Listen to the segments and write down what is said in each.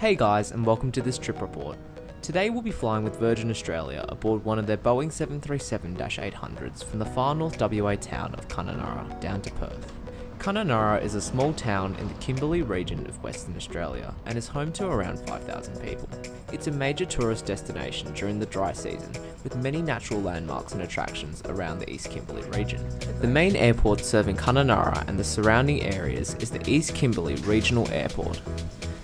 Hey guys, and welcome to this trip report. Today we'll be flying with Virgin Australia aboard one of their Boeing 737-800s from the far north WA town of Kununurra down to Perth. Kununurra is a small town in the Kimberley region of Western Australia and is home to around 5,000 people. It's a major tourist destination during the dry season, with many natural landmarks and attractions around the East Kimberley region. The main airport serving Kununurra and the surrounding areas is the East Kimberley Regional Airport.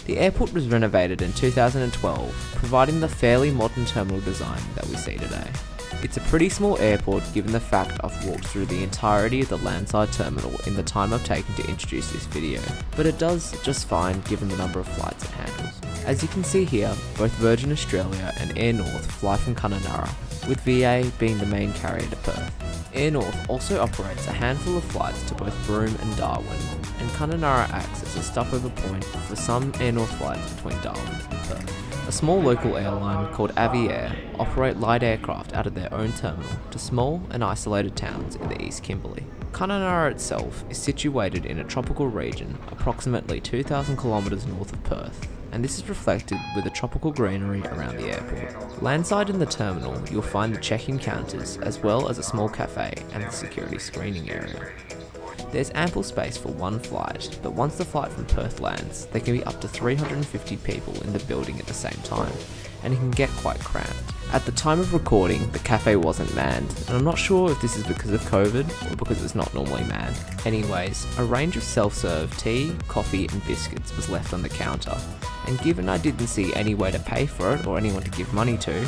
The airport was renovated in 2012, providing the fairly modern terminal design that we see today. It's a pretty small airport given the fact I've walked through the entirety of the landside terminal in the time I've taken to introduce this video, but it does just fine given the number of flights it handles. As you can see here, both Virgin Australia and Air North fly from Kununurra, with VA being the main carrier to Perth. Air North also operates a handful of flights to both Broome and Darwin, and Kununurra acts as a stopover point for some Air North flights between Darwin and Perth. A small local airline called Aviair operate light aircraft out of their own terminal to small and isolated towns in the East Kimberley. Kununurra itself is situated in a tropical region approximately 2,000 kilometres north of Perth, and this is reflected with the tropical greenery around the airport. Landside in the terminal, you'll find the check-in counters as well as a small cafe and the security screening area. There's ample space for one flight, but once the flight from Perth lands, there can be up to 350 people in the building at the same time, and it can get quite cramped. At the time of recording, the cafe wasn't manned, and I'm not sure if this is because of COVID or because it's not normally manned. Anyways, a range of self-serve tea, coffee and biscuits was left on the counter, and given I didn't see any way to pay for it or anyone to give money to,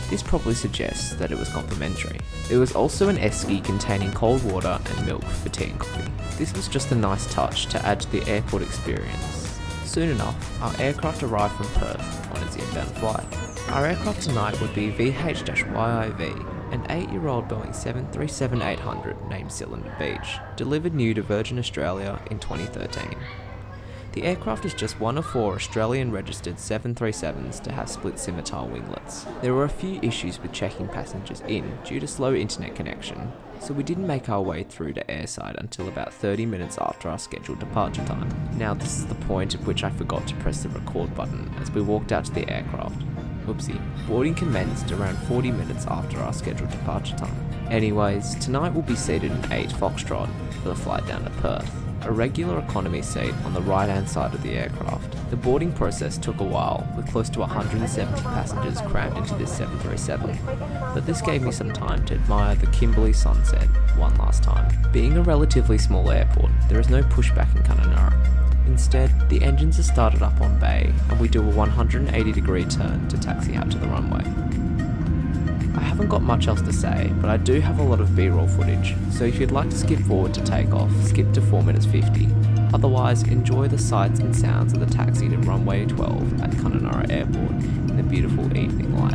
this probably suggests that it was complimentary. There was also an esky containing cold water and milk for tea and coffee. This was just a nice touch to add to the airport experience. Soon enough, our aircraft arrived from Perth on its inbound flight. Our aircraft tonight would be VH-YIV, an 8-year-old Boeing 737-800 named Cylinder Beach, delivered new to Virgin Australia in 2013. The aircraft is just one of 4 Australian registered 737s to have split scimitar winglets. There were a few issues with checking passengers in due to slow internet connection, so we didn't make our way through to airside until about 30 minutes after our scheduled departure time. Now this is the point at which I forgot to press the record button as we walked out to the aircraft. Oopsie. Boarding commenced around 40 minutes after our scheduled departure time. Anyways, tonight we'll be seated in 8 Foxtrot for the flight down to Perth, a regular economy seat on the right hand side of the aircraft. The boarding process took a while, with close to 170 passengers crammed into this 737, but this gave me some time to admire the Kimberley sunset one last time. Being a relatively small airport, there is no pushback in Kununurra. Instead, the engines are started up on bay and we do a 180-degree turn to taxi out to the runway. I haven't got much else to say, but I do have a lot of B-roll footage, so if you'd like to skip forward to takeoff, skip to 4 minutes 50. Otherwise, enjoy the sights and sounds of the taxi to runway 12 at Kununurra Airport in the beautiful evening light.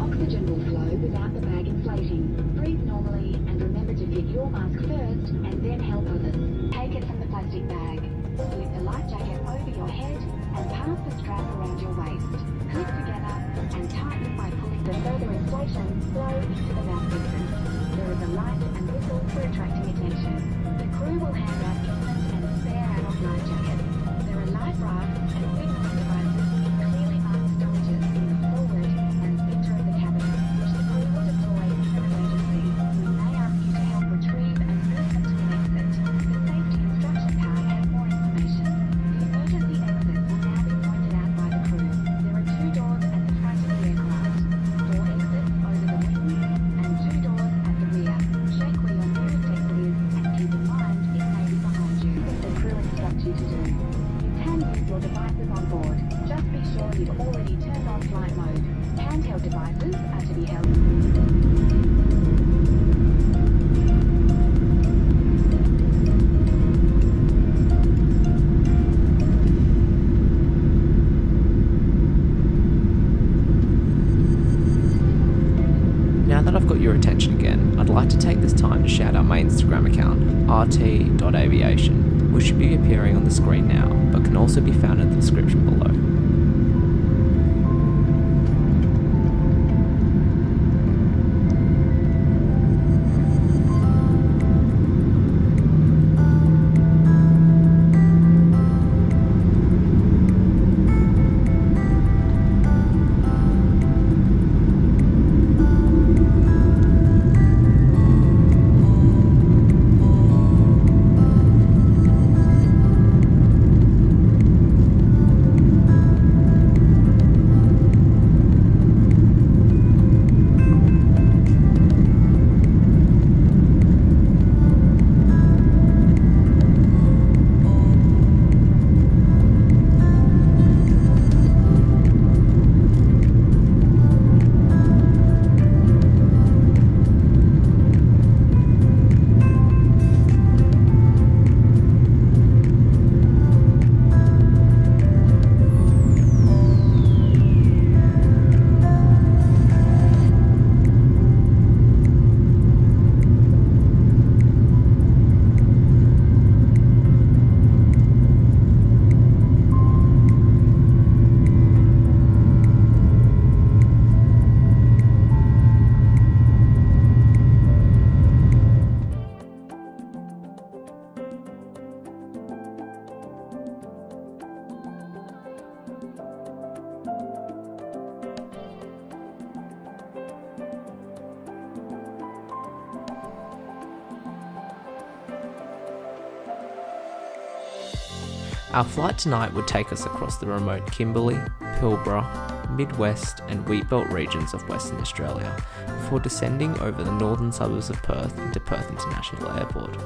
Oxygen will flow without the bag inflating. Breathe normally and remember to fit your mask first and then help others. Take it from the plastic bag. Slip the life jacket over your head and pass the strap around your waist. Clip together and tighten by pulling the further inflation slow into the mouthpieces. There is a light and whistle for attracting attention. The crew will hand out infant and spare adult life jackets. There are life rafts and signaling devices in clearly marked storages in the forward and center of the cabin, which the crew will deploy in an emergency. We may ask you to help retrieve and move them to an exit. The safety instruction card has more information. The emergency exits will now be pointed out by the crew. There are 2 doors at the front of the aircraft, 4 exits over the wings, and 2 doors at the rear. Check where your nearest exit is and keep in mind it may be behind you. The crew instruct you to do. You can use your devices on board. Just be sure you've already turned on flight mode. Handheld devices are to be held. Now that I've got your attention again, I'd like to take this time to shout out my Instagram account, rt.aviation, which should be appearing on the screen now, but can also be found in the description below. Our flight tonight would take us across the remote Kimberley, Pilbara, Midwest and Wheatbelt regions of Western Australia before descending over the northern suburbs of Perth into Perth International Airport.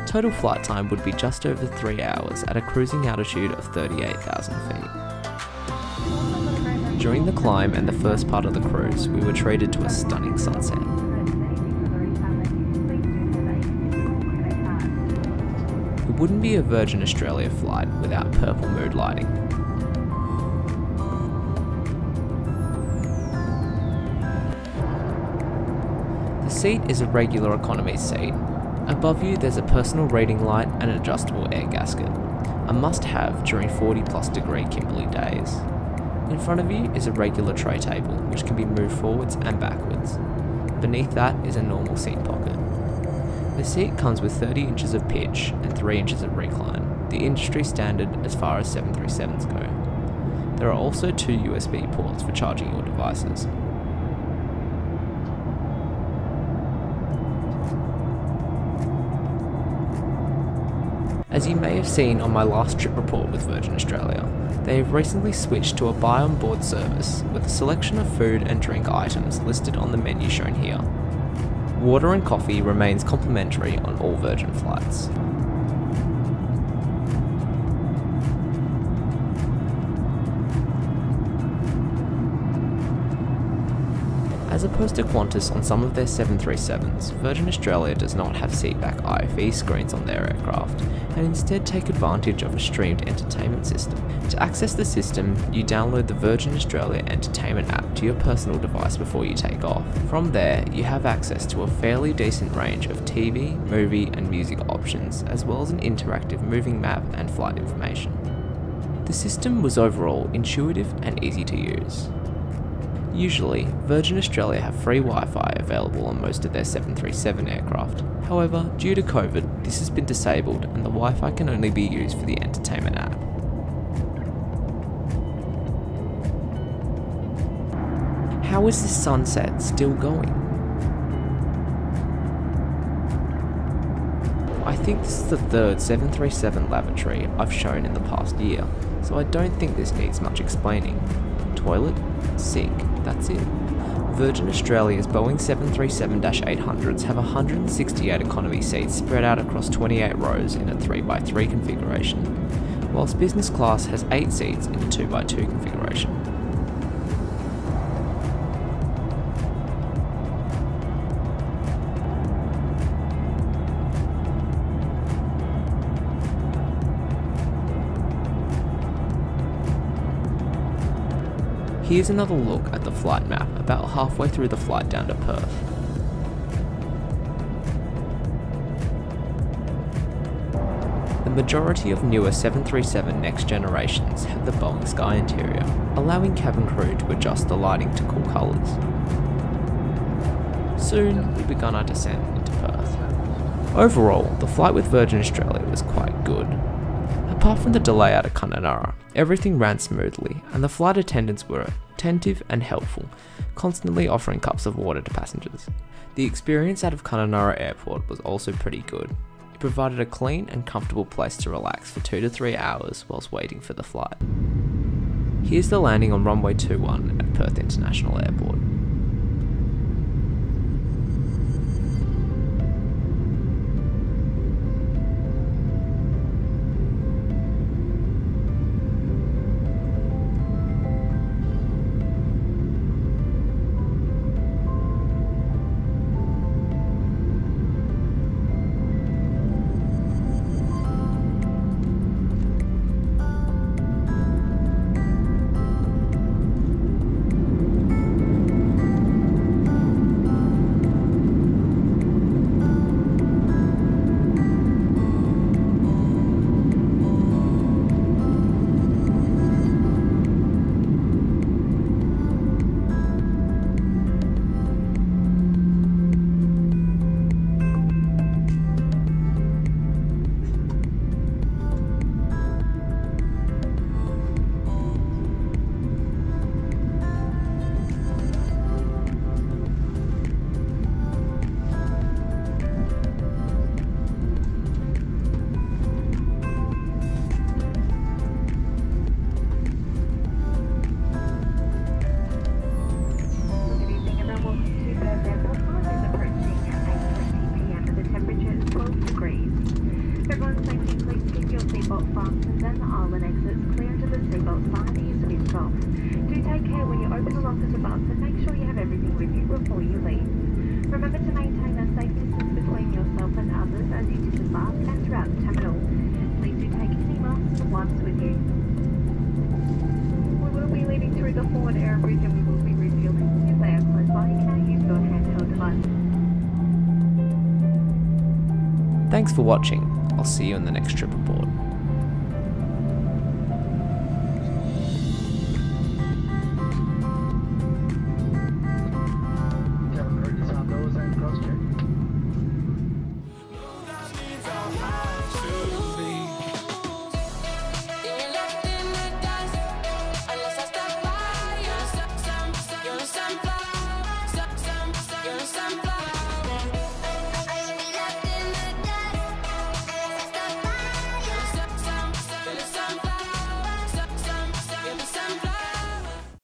Total flight time would be just over 3 hours at a cruising altitude of 38,000 feet. During the climb and the first part of the cruise, we were treated to a stunning sunset. It wouldn't be a Virgin Australia flight without purple mood lighting. The seat is a regular economy seat. Above you there's a personal reading light and an adjustable air gasket, a must-have during 40+ degree Kimberley days. In front of you is a regular tray table which can be moved forwards and backwards. Beneath that is a normal seat pocket. The seat comes with 30 inches of pitch and 3 inches of recline, the industry standard as far as 737s go. There are also 2 USB ports for charging your devices. As you may have seen on my last trip report with Virgin Australia, they have recently switched to a buy on board service with a selection of food and drink items listed on the menu shown here. Water and coffee remains complimentary on all Virgin flights. As opposed to Qantas on some of their 737s, Virgin Australia does not have seatback IFE screens on their aircraft, and instead take advantage of a streamed entertainment system. To access the system, you download the Virgin Australia Entertainment app to your personal device before you take off. From there, you have access to a fairly decent range of TV, movie and music options, as well as an interactive moving map and flight information. The system was overall intuitive and easy to use. Usually, Virgin Australia have free Wi-Fi available on most of their 737 aircraft. However, due to COVID, this has been disabled and the Wi-Fi can only be used for the entertainment app. How is this sunset still going? I think this is the third 737 lavatory I've shown in the past year, so I don't think this needs much explaining. Toilet, sink, that's it. Virgin Australia's Boeing 737-800s have 168 economy seats spread out across 28 rows in a 3x3 configuration, whilst business class has 8 seats in a 2x2 configuration. Here's another look at the flight map about halfway through the flight down to Perth. The majority of newer 737 next generations have the Boeing sky interior, allowing cabin crew to adjust the lighting to cool colours. Soon, we begun our descent into Perth. Overall, the flight with Virgin Australia was quite good. Apart from the delay out of Kununurra, everything ran smoothly and the flight attendants were attentive and helpful, constantly offering cups of water to passengers. The experience out of Kununurra Airport was also pretty good. It provided a clean and comfortable place to relax for 2 to 3 hours whilst waiting for the flight. Here's the landing on runway 21 at Perth International Airport. takeoff. Do take care when you open the lockers above and make sure you have everything with you before you leave. Remember to maintain a safe distance between yourself and others as you disembark and throughout the terminal. Please do take any masks or wipes with you. We will be leaving through the forward air bridge and we will be refueling. If they are close by, you can now use your handheld device. Thanks for watching. I'll see you in the next trip aboard.